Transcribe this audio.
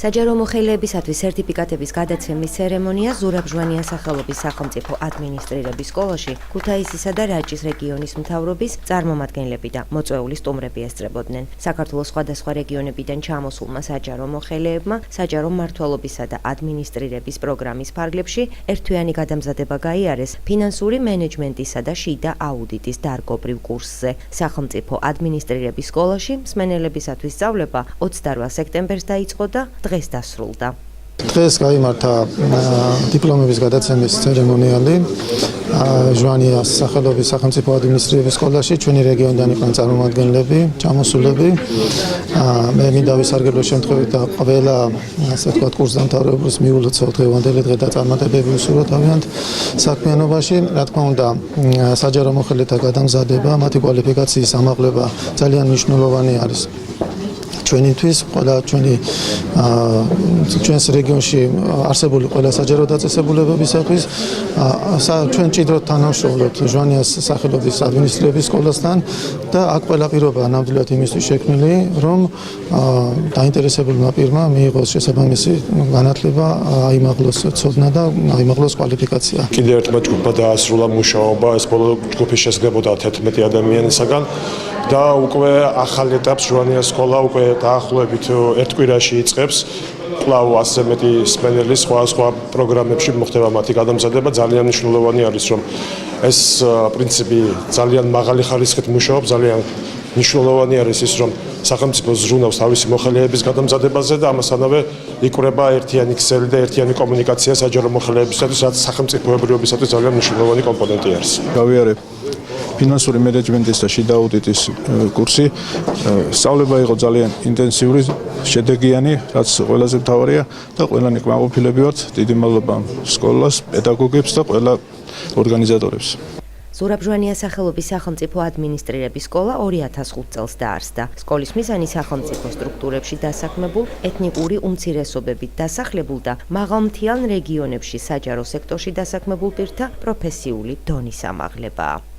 საჯარო მოხელეებისათვის სერტიფიკატების გადაცემის ცერემონია ზურაბ ჟვანიას სახელობის სახელმწიფო ადმინისტრირების სკოლაში ქუთაისისა და რაჭის რეგიონის მთავრობის წარმომადგენლები და მოწვეული სტუმრები ესწრებოდნენ. საქართველოს სხვადასხვა რეგიონებიდან ჩამოსულმა საჯარო მოხელეებმა საჯარო მმართველობისა და ადმინისტრირების პროგრამის ფარგლებში ერთთვიანი გადამზადება გაიარეს ფინანსური მენეჯმენტისა და შიდა აუდიტის დარგობრივ კურსზე. სახელმწიფო ადმინისტრირების სკოლაში მსმენელებისათვის სწავლება 28 სექტემბერს დაიწყო და დღეს დასრულდა. დღეს გაიმართა დიპლომების გადაცემის ცერემონიალი ჟვანიას სახელობის სახელმწიფო ადმინისტრირების სკოლაში. ჩვენი რეგიონიდან იყვნენ წარმომადგენლები, ჩამოსულები. მე მინდა ვისარგებლო შემთხვევით და ყველა ასე ვთქვათ კურსდამთავრებულს მიულოცო დღევანდელი დღე და წარმატებები უსურვო თავიანთ საქმიანობაში. რა თქმა უნდა, საჯარო მოხელეთა გადამზადება, მათი კვალიფიკაციის ამაღლება ძალიან მნიშვნელოვანი არის. ჩვენთვის, ყველა ჩვენს რეგიონში არსებული ყველა საჯარო დაწესებულებებისათვის ჩვენ ჭიდროდ თანამშრომლობთ ჟვანიას სახელობის ადმინისტრირების სკოლასთან და აქ ყველა პირობაა ნამდვილად იმისთვის შექმნილი, რომ დაინტერესებულმა პირმა მიიღოს შესაბამისი განათლება, აიმაღლოს ცოდნა და აიმაღლოს კვალიფიკაცია. კიდევ ერთმა ჯგუფმა დაასრულა მუშაობა, ეს ბოლო ჯგუფი შესაძლებოდა 11 ადამიანისაგან და უკვე ახალ ეტაპს ჟვანიას სკოლა უკვე დაახლოებით ერთ კვირაში იწყებს. კვლავ ასე მეტი მსმენელი სხვა პროგრამებში მოხდება მათი გადამზადება. ძალიან მნიშვნელოვანი არის, რომ ეს პრინციპი ძალიან მაღალი ხარისხით მუშაობს. ძალიან მნიშვნელოვანი არის ის, რომ სახელმწიფო ზრუნავს თავისი მოხელეების გადამზადებაზე და ამასთანავე იკვრება ერთიანი ქსელი და ერთიანი კომუნიკაცია საჯარო მოხელეებისათვის, რაც სახელმწიფოებრიობისათვის ძალიან მნიშვნელოვანი კომპონენტი არის. გავიარე ფინანსური მენეჯმენტის და შიდა აუდიტის კურსი. სწავლება იყო ძალიან ინტენსიური, შედეგიანი, რაც ყველაზე მთავარია და ყველანი კმაყოფილები ვართ. დიდი მადლობა სკოლას, პედაგოგებს და ყველა ორგანიზატორებს. ზურაბ ჟვანიას სახელობის სახელმწიფო ადმინისტრირების სკოლა 2005 წელს დაარსდა. სკოლის მიზანი სახელმწიფო სტრუქტურებში დასაქმებულ, ეთნიკური უმცირესობებით დასახლებულ და მაღალმთიან რეგიონებში საჯარო სექტორში დასაქმებულ პირთა პროფესიული დონის ამაღლებაა.